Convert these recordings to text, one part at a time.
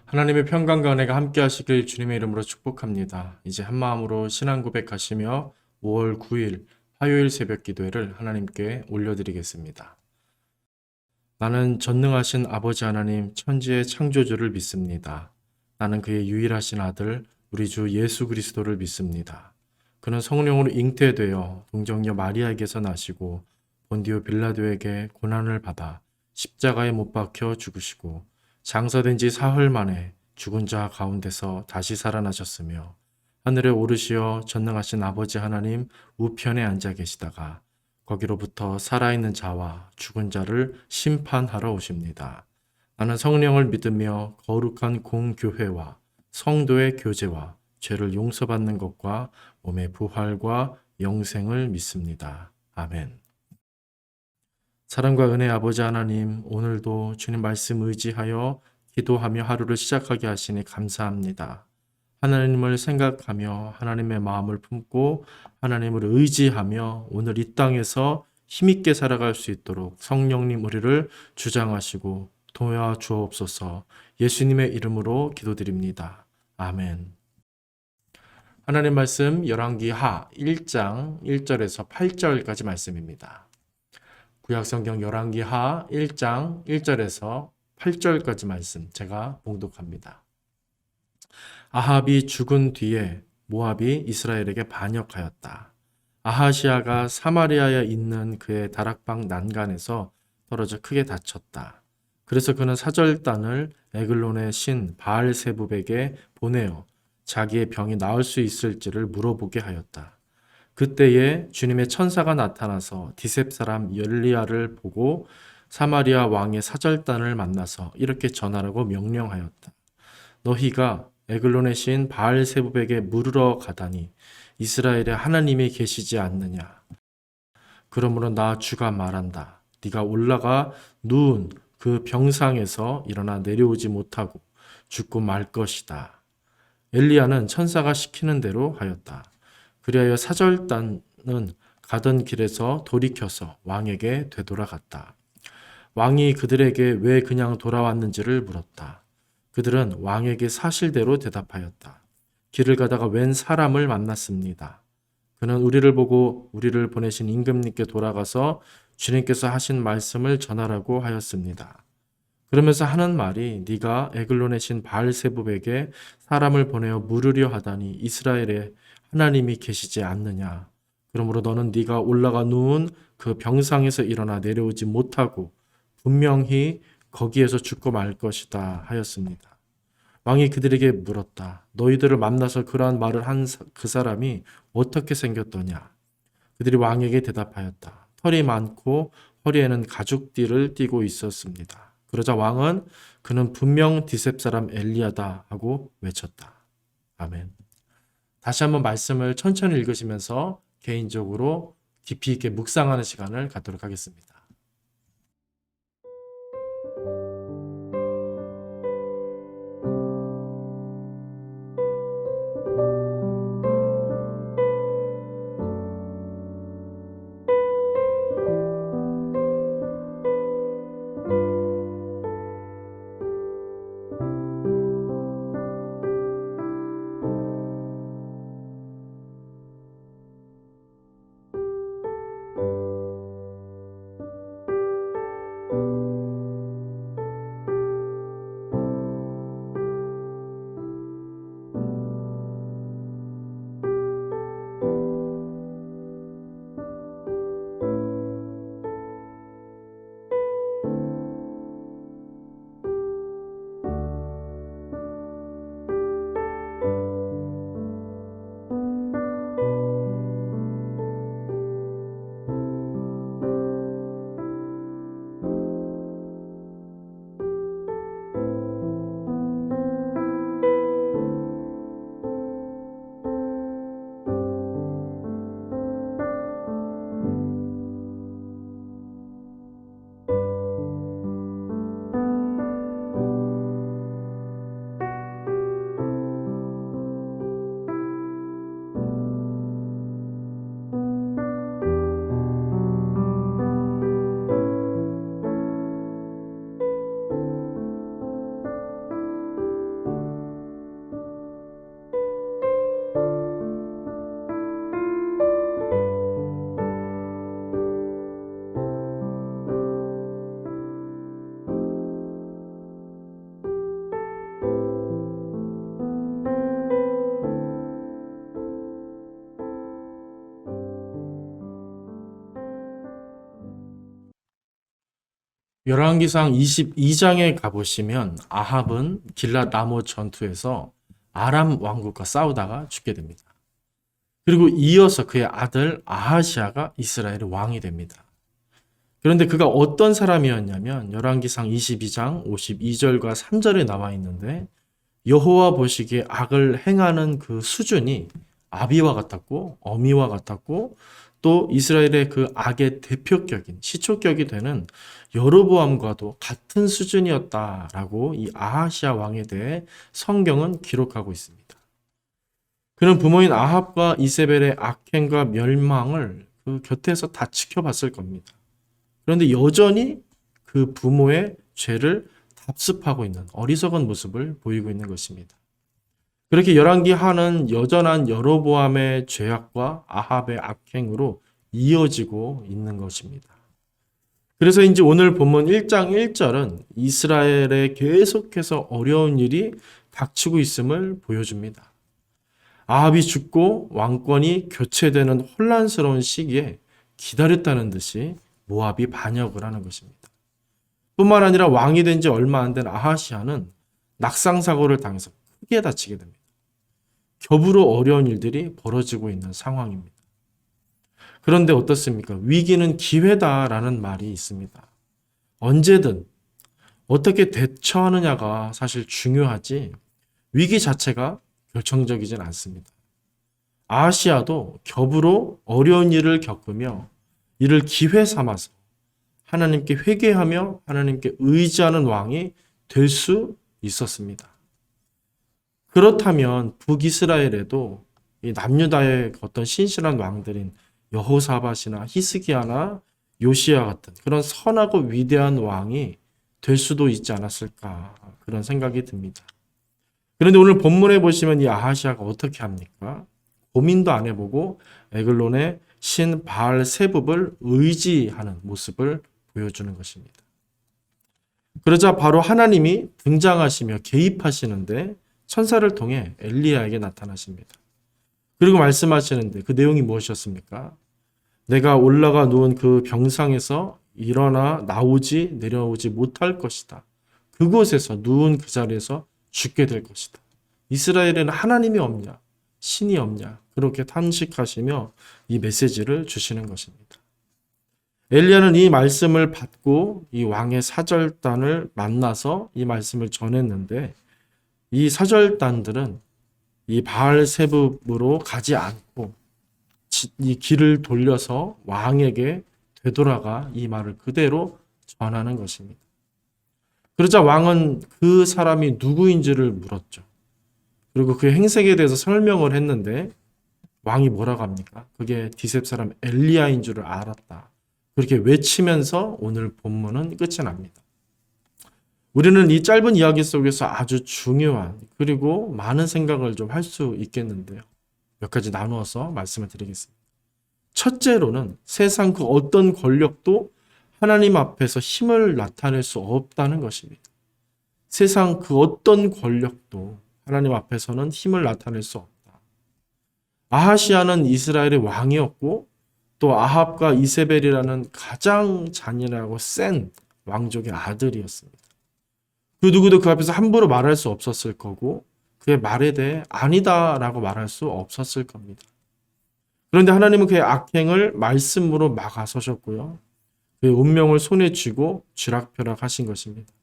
하나님의 평강과 은혜가 함께 하시길 주님의 이름으로 축복합니다. 이제 한마음으로 신앙 고백하시며 5월 9일 화요일 새벽 기도회를 하나님께 올려드리겠습니다. 나는 전능하신 아버지 하나님 천지의 창조주를 믿습니다. 나는 그의 유일하신 아들 우리 주 예수 그리스도를 믿습니다. 그는 성령으로 잉태되어 동정녀 마리아에게서 나시고 본디오 빌라도에게 고난을 받아 십자가에 못 박혀 죽으시고 장사된 지 사흘 만에 죽은 자 가운데서 다시 살아나셨으며 하늘에 오르시어 전능하신 아버지 하나님 우편에 앉아 계시다가 거기로부터 살아있는 자와 죽은 자를 심판하러 오십니다. 나는 성령을 믿으며 거룩한 공교회와 성도의 교제와 죄를 용서받는 것과 몸의 부활과 영생을 믿습니다. 아멘. 사랑과 은혜 아버지 하나님, 오늘도 주님 말씀 의지하여 기도하며 하루를 시작하게 하시니 감사합니다. 하나님을 생각하며 하나님의 마음을 품고 하나님을 의지하며 오늘 이 땅에서 힘있게 살아갈 수 있도록 성령님 우리를 주장하시고 도와주옵소서. 예수님의 이름으로 기도드립니다. 아멘. 하나님 말씀 열왕기하 1장 1절에서 8절까지 말씀입니다. 구약성경 열왕기하 1장 1절에서 8절까지 말씀 제가 봉독합니다. 아합이 죽은 뒤에 모압이 이스라엘에게 반역하였다. 아하시아가 사마리아에 있는 그의 다락방 난간에서 떨어져 크게 다쳤다. 그래서 그는 사절단을 에글론의 신 바알세붑에게 보내어 자기의 병이 나을 수 있을지를 물어보게 하였다. 그때에 주님의 천사가 나타나서 디셉 사람 엘리야를 보고 사마리아 왕의 사절단을 만나서 이렇게 전하라고 명령하였다. 너희가 에글론의 신 바알세붑에게 물으러 가다니 이스라엘에 하나님이 계시지 않느냐. 그러므로 나 주가 말한다. 네가 올라가 누운 그 병상에서 일어나 내려오지 못하고 죽고 말 것이다. 엘리야는 천사가 시키는 대로 하였다. 그리하여 사절단은 가던 길에서 돌이켜서 왕에게 되돌아갔다. 왕이 그들에게 왜 그냥 돌아왔는지를 물었다. 그들은 왕에게 사실대로 대답하였다. 길을 가다가 웬 사람을 만났습니다. 그는 우리를 보고 우리를 보내신 임금님께 돌아가서 주님께서 하신 말씀을 전하라고 하였습니다. 그러면서 하는 말이 네가 에글론의 신 바알세붑에게 사람을 보내어 물으려 하다니 이스라엘에 하나님이 계시지 않느냐. 그러므로 너는 네가 올라가 누운 그 병상에서 일어나 내려오지 못하고 분명히 거기에서 죽고 말 것이다 하였습니다. 왕이 그들에게 물었다. 너희들을 만나서 그러한 말을 한 그 사람이 어떻게 생겼더냐? 그들이 왕에게 대답하였다. 털이 많고 허리에는 가죽띠를 띠고 있었습니다. 그러자 왕은 그는 분명 디셉 사람 엘리야다 하고 외쳤다. 아멘. 다시 한번 말씀을 천천히 읽으시면서 개인적으로 깊이 있게 묵상하는 시간을 갖도록 하겠습니다. 열왕기상 22장에 가보시면 아합은 길랏 라못 전투에서 아람 왕국과 싸우다가 죽게 됩니다. 그리고 이어서 그의 아들 아하시아가 이스라엘의 왕이 됩니다. 그런데 그가 어떤 사람이었냐면 열왕기상 22장 52절과 3절에 나와 있는데 여호와 보시기에 악을 행하는 그 수준이 아비와 같았고 어미와 같았고 또 이스라엘의 그 악의 대표격인 시초격이 되는 여로보암과도 같은 수준이었다라고 이 아하시아 왕에 대해 성경은 기록하고 있습니다. 그는 부모인 아합과 이세벨의 악행과 멸망을 그 곁에서 다 지켜봤을 겁니다. 그런데 여전히 그 부모의 죄를 답습하고 있는 어리석은 모습을 보이고 있는 것입니다. 그렇게 열왕기하는 여전한 여로보암의 죄악과 아합의 악행으로 이어지고 있는 것입니다. 그래서인지 오늘 본문 1장 1절은 이스라엘에 계속해서 어려운 일이 닥치고 있음을 보여줍니다. 아합이 죽고 왕권이 교체되는 혼란스러운 시기에 기다렸다는 듯이 모압이 반역을 하는 것입니다. 뿐만 아니라 왕이 된 지 얼마 안 된 아하시아는 낙상사고를 당해서 크게 다치게 됩니다. 겹으로 어려운 일들이 벌어지고 있는 상황입니다. 그런데 어떻습니까? 위기는 기회다라는 말이 있습니다. 언제든 어떻게 대처하느냐가 사실 중요하지 위기 자체가 결정적이진 않습니다. 아하시아도 겹으로 어려운 일을 겪으며 이를 기회 삼아서 하나님께 회개하며 하나님께 의지하는 왕이 될 수 있었습니다. 그렇다면 북이스라엘에도 이 남유다의 어떤 신실한 왕들인 여호사밧이나 히스기야나 요시야 같은 그런 선하고 위대한 왕이 될 수도 있지 않았을까 그런 생각이 듭니다. 그런데 오늘 본문에 보시면 이 아하시아가 어떻게 합니까? 고민도 안 해보고 에글론의 신 바알 세붑을 의지하는 모습을 보여주는 것입니다. 그러자 바로 하나님이 등장하시며 개입하시는데 천사를 통해 엘리야에게 나타나십니다. 그리고 말씀하시는데 그 내용이 무엇이었습니까? 내가 올라가 누운 그 병상에서 일어나 내려오지 못할 것이다. 그곳에서 누운 그 자리에서 죽게 될 것이다. 이스라엘에는 하나님이 없냐? 신이 없냐? 그렇게 탄식하시며 이 메시지를 주시는 것입니다. 엘리야는 이 말씀을 받고 이 왕의 사절단을 만나서 이 말씀을 전했는데 이 사절단들은 이 바알 세붑으로 가지 않고 이 길을 돌려서 왕에게 되돌아가 이 말을 그대로 전하는 것입니다. 그러자 왕은 그 사람이 누구인지를 물었죠. 그리고 그 행색에 대해서 설명을 했는데 왕이 뭐라고 합니까? 그게 디셉 사람 엘리야인 줄을 알았다. 그렇게 외치면서 오늘 본문은 끝이 납니다. 우리는 이 짧은 이야기 속에서 아주 중요한 그리고 많은 생각을 좀 할 수 있겠는데요. 몇 가지 나누어서 말씀을 드리겠습니다. 첫째로는 세상 그 어떤 권력도 하나님 앞에서 힘을 나타낼 수 없다는 것입니다. 세상 그 어떤 권력도 하나님 앞에서는 힘을 나타낼 수 없다. 아하시아는 이스라엘의 왕이었고 또 아합과 이세벨이라는 가장 잔인하고 센 왕족의 아들이었습니다. 그 누구도 그 앞에서 함부로 말할 수 없었을 거고 그의 말에 대해 아니다라고 말할 수 없었을 겁니다. 그런데 하나님은 그의 악행을 말씀으로 막아서셨고요. 그의 운명을 손에 쥐고 쥐락펴락 하신 것입니다.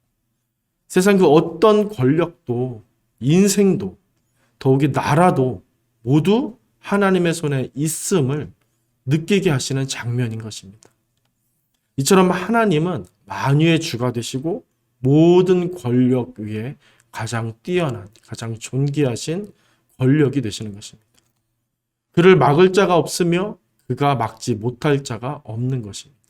세상 그 어떤 권력도 인생도 더욱이 나라도 모두 하나님의 손에 있음을 느끼게 하시는 장면인 것입니다. 이처럼 하나님은 만유의 주가 되시고 모든 권력 위에 가장 뛰어난, 가장 존귀하신 권력이 되시는 것입니다. 그를 막을 자가 없으며 그가 막지 못할 자가 없는 것입니다.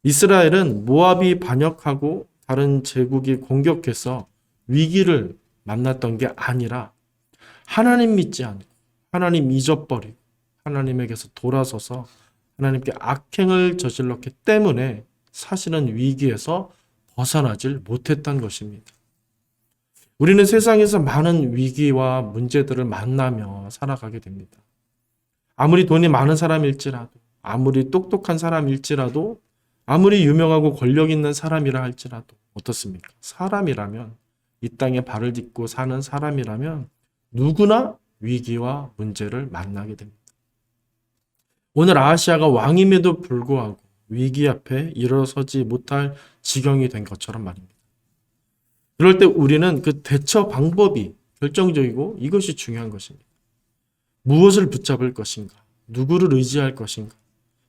이스라엘은 모압이 반역하고 다른 제국이 공격해서 위기를 만났던 게 아니라 하나님 믿지 않고 하나님 잊어버리고 하나님에게서 돌아서서 하나님께 악행을 저질렀기 때문에 사실은 위기에서 벗어나질 못했던 것입니다. 우리는 세상에서 많은 위기와 문제들을 만나며 살아가게 됩니다. 아무리 돈이 많은 사람일지라도 아무리 똑똑한 사람일지라도 아무리 유명하고 권력 있는 사람이라 할지라도 어떻습니까? 사람이라면, 이 땅에 발을 딛고 사는 사람이라면 누구나 위기와 문제를 만나게 됩니다. 오늘 아하시아가 왕임에도 불구하고 위기 앞에 일어서지 못할 지경이 된 것처럼 말입니다. 그럴 때 우리는 그 대처 방법이 결정적이고 이것이 중요한 것입니다. 무엇을 붙잡을 것인가? 누구를 의지할 것인가?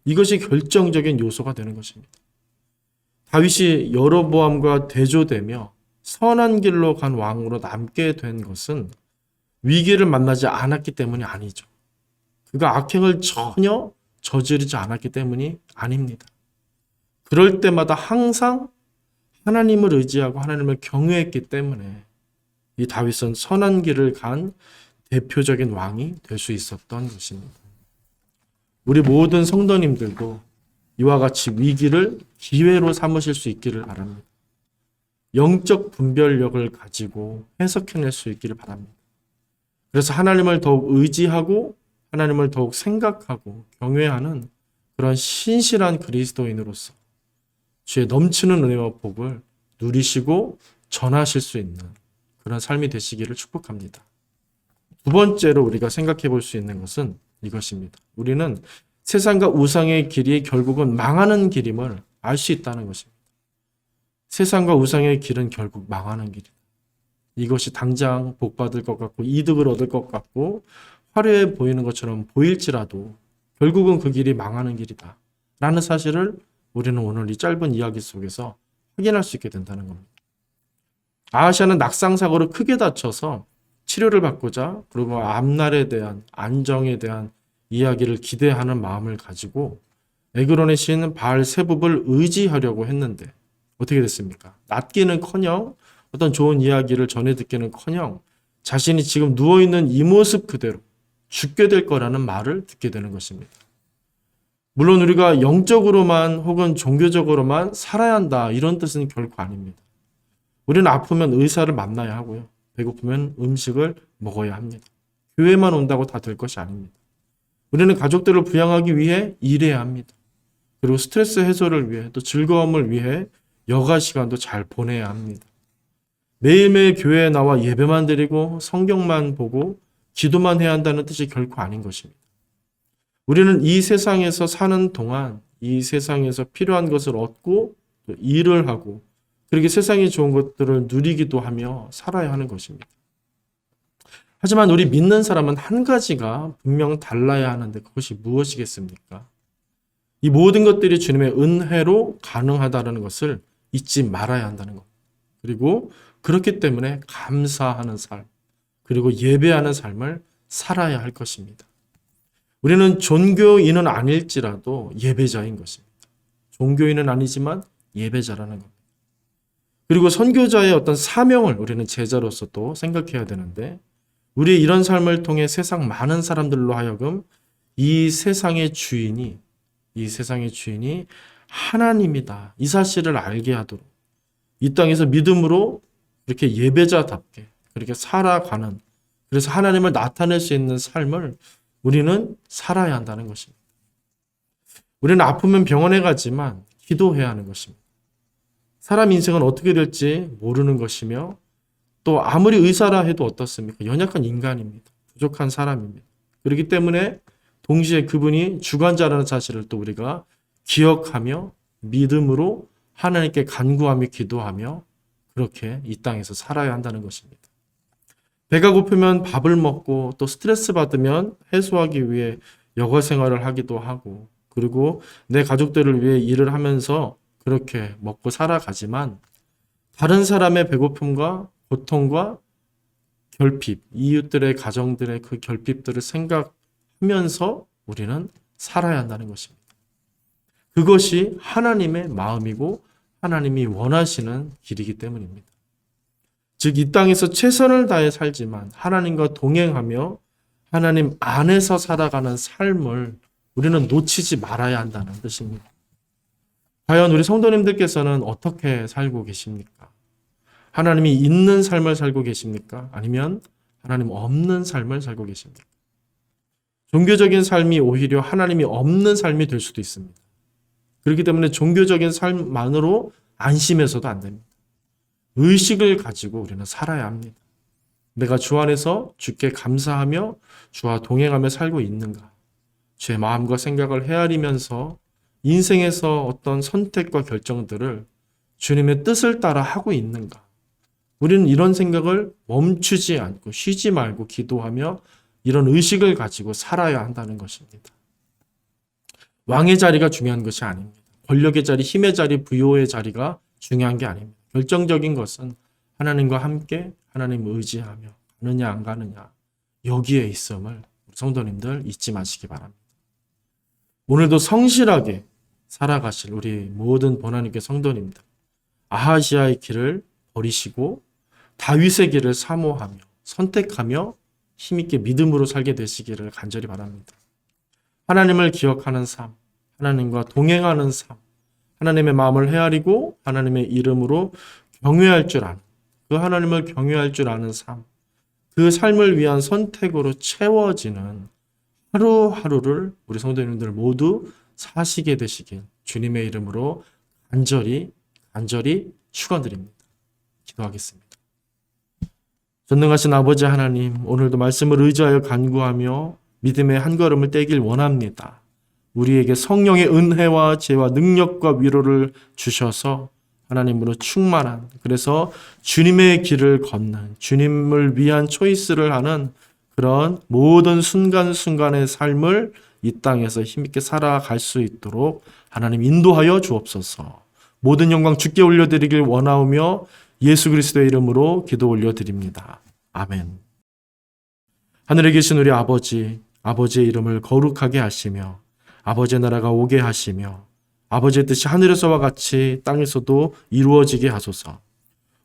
이것이 결정적인 요소가 되는 것입니다. 다윗이 여로보암과 대조되며 선한 길로 간 왕으로 남게 된 것은 위기를 만나지 않았기 때문이 아니죠. 그가 악행을 전혀 저지르지 않았기 때문이 아닙니다. 그럴 때마다 항상 하나님을 의지하고 하나님을 경외했기 때문에 이 다윗은 선한 길을 간 대표적인 왕이 될 수 있었던 것입니다. 우리 모든 성도님들도 이와 같이 위기를 기회로 삼으실 수 있기를 바랍니다. 영적 분별력을 가지고 해석해낼 수 있기를 바랍니다. 그래서 하나님을 더욱 의지하고 하나님을 더욱 생각하고 경외하는 그런 신실한 그리스도인으로서 주의 넘치는 은혜와 복을 누리시고 전하실 수 있는 그런 삶이 되시기를 축복합니다. 두 번째로 우리가 생각해 볼 수 있는 것은 이것입니다. 우리는 세상과 우상의 길이 결국은 망하는 길임을 알 수 있다는 것입니다. 세상과 우상의 길은 결국 망하는 길이다. 이것이 당장 복받을 것 같고 이득을 얻을 것 같고 화려해 보이는 것처럼 보일지라도 결국은 그 길이 망하는 길이다. 라는 사실을 우리는 오늘 이 짧은 이야기 속에서 확인할 수 있게 된다는 겁니다. 아하시아는 낙상사고로 크게 다쳐서 치료를 받고자 그리고 앞날에 대한 안정에 대한 이야기를 기대하는 마음을 가지고 에그론의 신 바알세붑을 의지하려고 했는데 어떻게 됐습니까? 낫기는커녕 어떤 좋은 이야기를 전해 듣기는커녕 자신이 지금 누워있는 이 모습 그대로 죽게 될 거라는 말을 듣게 되는 것입니다. 물론 우리가 영적으로만 혹은 종교적으로만 살아야 한다 이런 뜻은 결코 아닙니다. 우리는 아프면 의사를 만나야 하고요. 배고프면 음식을 먹어야 합니다. 교회만 온다고 다 될 것이 아닙니다. 우리는 가족들을 부양하기 위해 일해야 합니다. 그리고 스트레스 해소를 위해 또 즐거움을 위해 여가 시간도 잘 보내야 합니다. 매일매일 교회에 나와 예배만 드리고 성경만 보고 기도만 해야 한다는 뜻이 결코 아닌 것입니다. 우리는 이 세상에서 사는 동안 이 세상에서 필요한 것을 얻고 또 일을 하고 그렇게 세상에 좋은 것들을 누리기도 하며 살아야 하는 것입니다. 하지만 우리 믿는 사람은 한 가지가 분명 달라야 하는데 그것이 무엇이겠습니까? 이 모든 것들이 주님의 은혜로 가능하다는 것을 잊지 말아야 한다는 것. 그리고 그렇기 때문에 감사하는 삶, 그리고 예배하는 삶을 살아야 할 것입니다. 우리는 종교인은 아닐지라도 예배자인 것입니다. 종교인은 아니지만 예배자라는 겁니다. 그리고 선교자의 어떤 사명을 우리는 제자로서 또 생각해야 되는데 우리 이런 삶을 통해 세상 많은 사람들로 하여금 이 세상의 주인이 하나님이다. 이 사실을 알게 하도록 이 땅에서 믿음으로 이렇게 예배자답게 그렇게 살아가는 그래서 하나님을 나타낼 수 있는 삶을 우리는 살아야 한다는 것입니다. 우리는 아프면 병원에 가지만 기도해야 하는 것입니다. 사람 인생은 어떻게 될지 모르는 것이며 또 아무리 의사라 해도 어떻습니까? 연약한 인간입니다. 부족한 사람입니다. 그렇기 때문에 동시에 그분이 주관자라는 사실을 또 우리가 기억하며 믿음으로 하나님께 간구하며 기도하며 그렇게 이 땅에서 살아야 한다는 것입니다. 배가 고프면 밥을 먹고 또 스트레스 받으면 해소하기 위해 여가 생활을 하기도 하고 그리고 내 가족들을 위해 일을 하면서 그렇게 먹고 살아가지만 다른 사람의 배고픔과 고통과 결핍, 이웃들의 가정들의 그 결핍들을 생각하면서 우리는 살아야 한다는 것입니다. 그것이 하나님의 마음이고 하나님이 원하시는 길이기 때문입니다. 즉, 이 땅에서 최선을 다해 살지만 하나님과 동행하며 하나님 안에서 살아가는 삶을 우리는 놓치지 말아야 한다는 뜻입니다. 과연 우리 성도님들께서는 어떻게 살고 계십니까? 하나님이 있는 삶을 살고 계십니까? 아니면 하나님 없는 삶을 살고 계십니까? 종교적인 삶이 오히려 하나님이 없는 삶이 될 수도 있습니다. 그렇기 때문에 종교적인 삶만으로 안심해서도 안 됩니다. 의식을 가지고 우리는 살아야 합니다. 내가 주 안에서 주께 감사하며 주와 동행하며 살고 있는가? 주의 마음과 생각을 헤아리면서 인생에서 어떤 선택과 결정들을 주님의 뜻을 따라 하고 있는가? 우리는 이런 생각을 멈추지 않고 쉬지 말고 기도하며 이런 의식을 가지고 살아야 한다는 것입니다. 왕의 자리가 중요한 것이 아닙니다. 권력의 자리, 힘의 자리, 부요의 자리가 중요한 게 아닙니다. 결정적인 것은 하나님과 함께 하나님을 의지하며 가느냐 안 가느냐 여기에 있음을 성도님들 잊지 마시기 바랍니다. 오늘도 성실하게 살아가실 우리 모든 하나님께 성도님들, 아하시아의 길을 버리시고 다윗의 길을 사모하며 선택하며 힘있게 믿음으로 살게 되시기를 간절히 바랍니다. 하나님을 기억하는 삶, 하나님과 동행하는 삶, 하나님의 마음을 헤아리고 하나님의 이름으로 경외할 줄 아는, 그 하나님을 경외할 줄 아는 삶, 그 삶을 위한 선택으로 채워지는 하루하루를 우리 성도님들 모두 사시게 되시길 주님의 이름으로 간절히 축원드립니다. 기도하겠습니다. 전능하신 아버지 하나님, 오늘도 말씀을 의지하여 간구하며 믿음의 한 걸음을 떼길 원합니다. 우리에게 성령의 은혜와 지혜와 능력과 위로를 주셔서 하나님으로 충만한, 그래서 주님의 길을 걷는, 주님을 위한 초이스를 하는 그런 모든 순간순간의 삶을 이 땅에서 힘있게 살아갈 수 있도록 하나님 인도하여 주옵소서. 모든 영광 주께 올려드리길 원하오며 예수 그리스도의 이름으로 기도 올려드립니다. 아멘. 하늘에 계신 우리 아버지, 아버지의 이름을 거룩하게 하시며 아버지의 나라가 오게 하시며 아버지의 뜻이 하늘에서와 같이 땅에서도 이루어지게 하소서.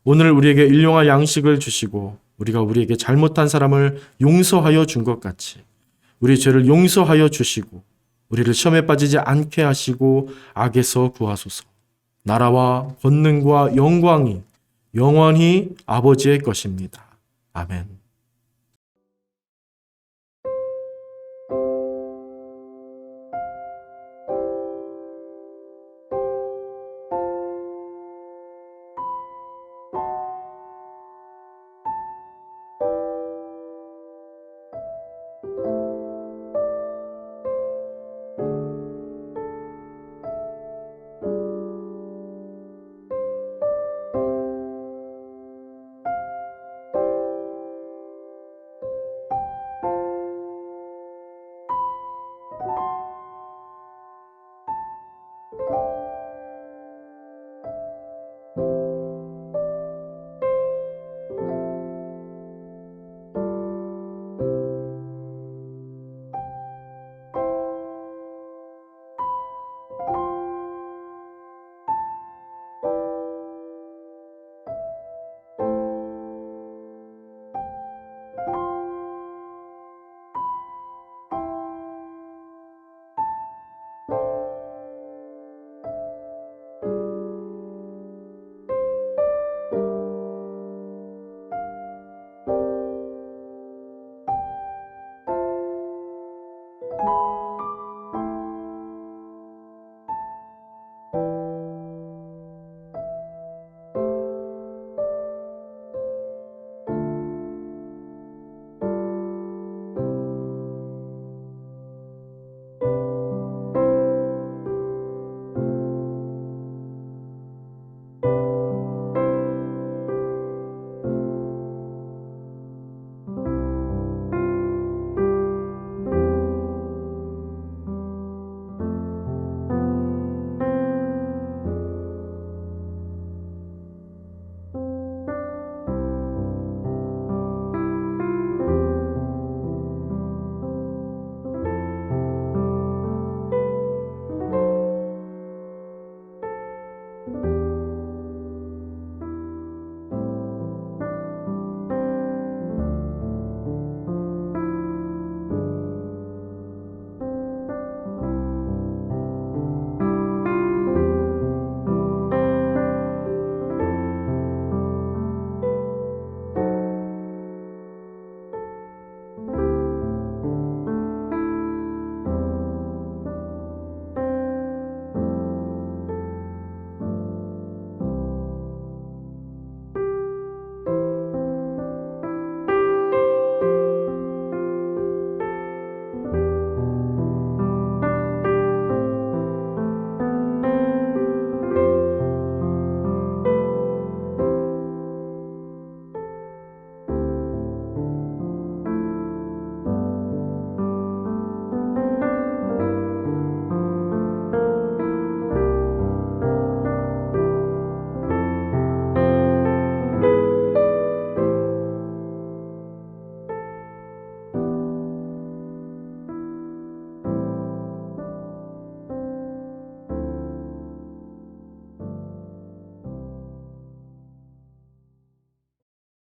오늘 우리에게 일용할 양식을 주시고 우리가 우리에게 잘못한 사람을 용서하여 준 것 같이 우리 죄를 용서하여 주시고 우리를 시험에 빠지지 않게 하시고 악에서 구하소서. 나라와 권능과 영광이 영원히 아버지의 것입니다. 아멘.